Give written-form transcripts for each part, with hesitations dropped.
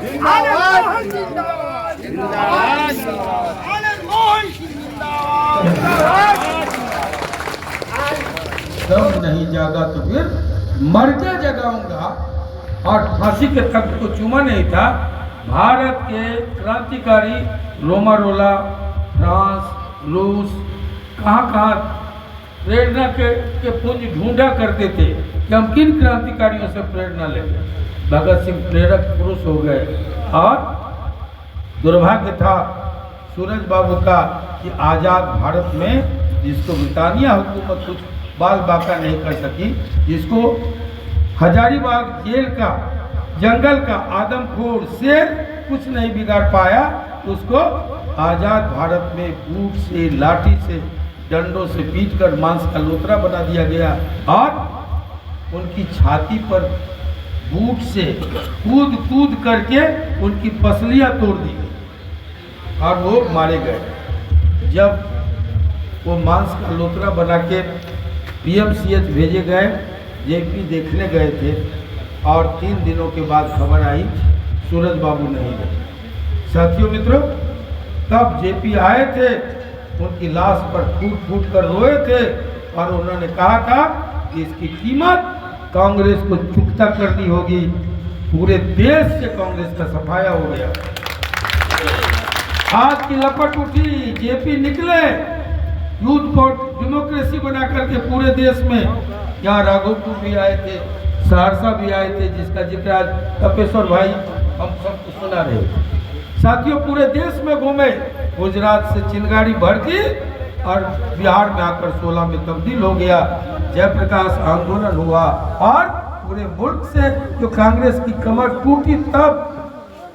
जिंदाबाद जिंदाबाद जिंदाबाद आनंद मोहन जिंदाबाद। जब नहीं जागा तो फिर मर के जगाऊंगा। और फांसी के तख्त को चूमा नहीं था। भारत के क्रांतिकारी रोमारोला, फ्रांस, रूस, कहाँ प्रेरणा के पुंज ढूंढा करते थे कि हम किन क्रांतिकारियों से प्रेरणा लेंगे। भगत सिंह प्रेरक पुरुष हो गए। और दुर्भाग्य था सूरज बाबू का कि आज़ाद भारत में जिसको ब्रिटानिया हुकूमत कुछ बाल बाका नहीं कर सकी, जिसको हजारीबाग जेल का, जंगल का आदमखोर शेर कुछ नहीं बिगाड़ पाया, उसको आज़ाद भारत में बूट से, लाठी से, डंडों से पीटकर मांस का लोतरा बना दिया गया। और उनकी छाती पर बूट से कूद कूद करके उनकी पसलियां तोड़ दी गई और वो मारे गए। जब वो मांस का लोतरा बना के PMCH भेजे गए, JP देखने गए थे और 3 दिनों के बाद खबर आई सूरज बाबू नहीं रहे। साथियों मित्रों, तब JP आए थे, उनकी लाश पर फूट फूट कर रोए थे और उन्होंने कहा था कि इसकी कीमत कांग्रेस को चुकता करनी होगी। पूरे देश से कांग्रेस का सफाया हो गया। आज की लपट उठी, JP निकले यूथ फॉर डेमोक्रेसी बना करके पूरे देश में। यहाँ राघोपुर भी आए थे, सहरसा भी आए थे, जिसका जिक्र आज तपेश्वर भाई हम सबको सुना रहे। साथियों, पूरे देश में घूमे, गुजरात से चिंगारी भर की और बिहार में आकर 16 में तब्दील हो गया। जयप्रकाश आंदोलन हुआ और पूरे मुल्क से जो कांग्रेस की कमर टूटी तब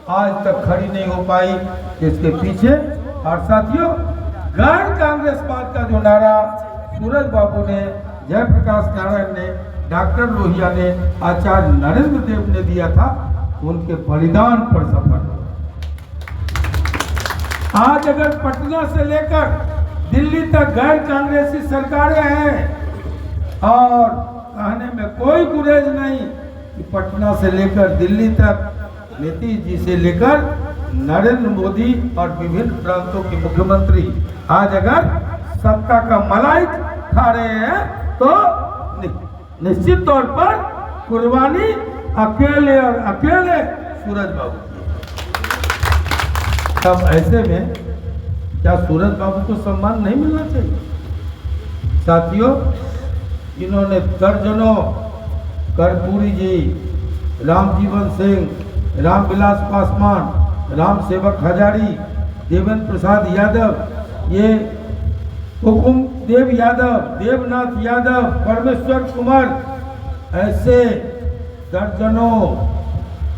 आज तक खड़ी नहीं हो पाई, इसके पीछे। और साथियों, गैर कांग्रेसवाद का जो नारा सूरज बाबू ने, जयप्रकाश नारायण ने, डॉक्टर लोहिया ने, आचार्य नरेंद्र देव ने दिया था, उनके बलिदान पर सफल हो। आज अगर पटना से लेकर दिल्ली तक गैर कांग्रेसी सरकारें हैं और कहने में कोई गुरेज नहीं कि पटना से लेकर दिल्ली तक, नीतीश जी से लेकर नरेंद्र मोदी और विभिन्न प्रांतों के मुख्यमंत्री आज अगर सत्ता का मलाई खा रहे हैं तो निश्चित तौर पर कुर्बानी अकेले और अकेले सूरज बाबू की। तब ऐसे में क्या सूरज बाबू को सम्मान नहीं मिलना चाहिए? साथियों, इन्होंने दर्जनों, कर्पूरी जी, रामजीवन सिंह, रामविलास पासवान, राम सेवक हजारी, देवेंद्र प्रसाद यादव, ये हुकुम देव यादव, देवनाथ यादव, परमेश्वर कुमार, ऐसे दर्जनों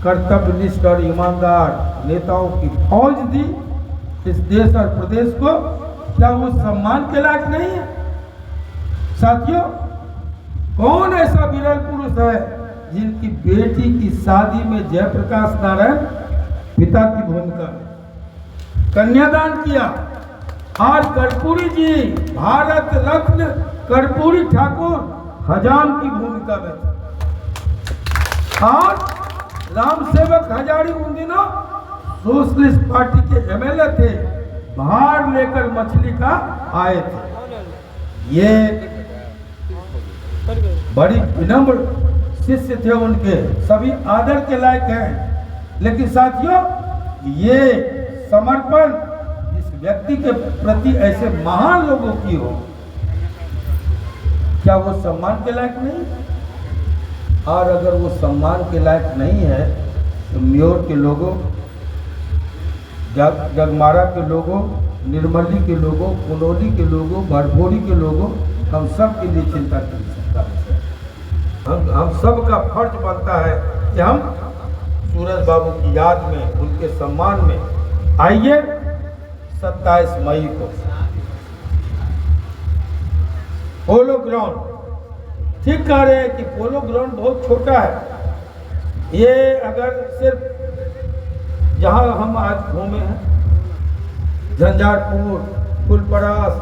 कर्तव्यनिष्ठ और ईमानदार नेताओं की फौज दी इस देश और प्रदेश को। क्या वो सम्मान के लायक नहीं है? साथियों, कौन ऐसा विरल पुरुष है जिनकी बेटी की शादी में जयप्रकाश नारायण पिता की भूमिका में कन्यादान किया? और कर्पूरी जी, भारत रत्न कर्पूरी ठाकुर हजाम की भूमिका में थे। और राम सेवक हजारी उन दिनों सोशलिस्ट पार्टी के MLA थे, भार लेकर मछली का आए थे। ये बड़ी विनम्र शिष्य थे उनके, सभी आदर के लायक हैं। लेकिन साथियों, ये समर्पण जिस व्यक्ति के प्रति ऐसे महान लोगों की हो, क्या वो सम्मान के लायक नहीं? और अगर वो सम्मान के लायक नहीं है तो म्योर के लोगों, जगमारा के लोगों, निर्मली के लोगों, कुनौली के लोगों, भरभोरी के लोगों, हम सब के लिए चिंता कर सकता है। हम सब का फर्ज बनता है कि हम सूरज बाबू की याद में, उनके सम्मान में आइए 27 मई को पोलो ग्राउंड। ठीक कह रहे हैं कि पोलो ग्राउंड बहुत छोटा है। ये अगर सिर्फ जहाँ हम आज घूमे हैं, झंझारपुर, फुलपरास,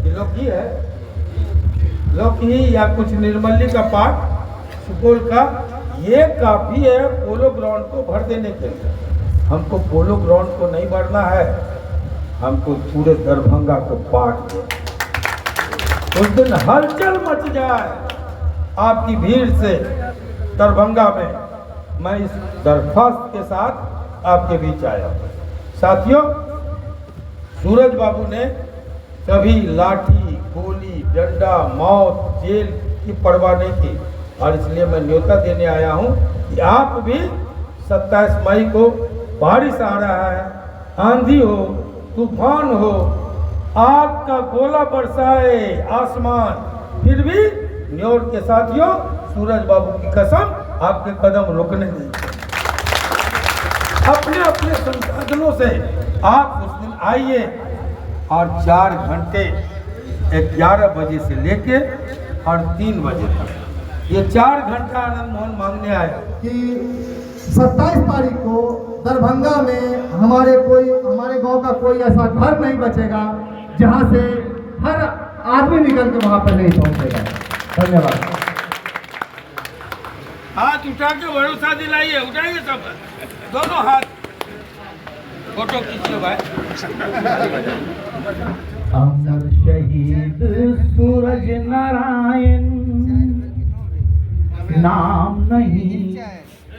ये लौकी है, लौकी या कुछ निर्मली का पार्ट, सुपौल का, ये काफ़ी है पोलो ग्राउंड को भर देने के लिए। हमको पोलो ग्राउंड को नहीं बढ़ना है, हमको पूरे दरभंगा को बांट दे। उस दिन हलचल मच जाए आपकी भीड़ से दरभंगा में, मैं इस दरख्वास्त के साथ आपके बीच आया। साथियों, सूरज बाबू ने कभी लाठी, गोली, डंडा, मौत, जेल की परवाह नहीं की, और इसलिए मैं न्योता देने आया हूं कि आप भी 27 मई को बारिश आ रहा है, आंधी हो, तूफान हो, आग का गोला बरसाए आसमान, फिर भी न्योर के साथियों, सूरज बाबू की कसम, आपके कदम रुकने नहीं। अपने अपने संसाधनों से आप उस दिन आइए और 4 घंटे 11 बजे से लेके और 3 बजे तक, ये 4 घंटा आनंद मोहन मांगने आया कि 27 तारीख को दरभंगा में हमारे गांव का कोई ऐसा घर नहीं बचेगा जहां से हर आदमी निकल के वहां पर नहीं पहुंचेगा। धन्यवाद। हाथ उठा के भरोसा दिलाइए, उठाइए सब, दोनों हाथ, फोटो खींचिए भाई। अमर शहीद सूरज नारायण, नाम नहीं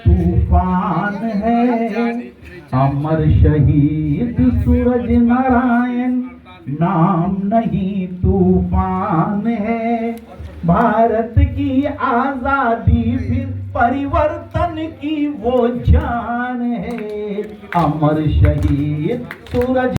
तूफान है। अमर शहीद सूरज नारायण, नाम नहीं तूफान है। भारत की आजादी फिर परिवर्तन की वो जान है। अमर शहीद सूरज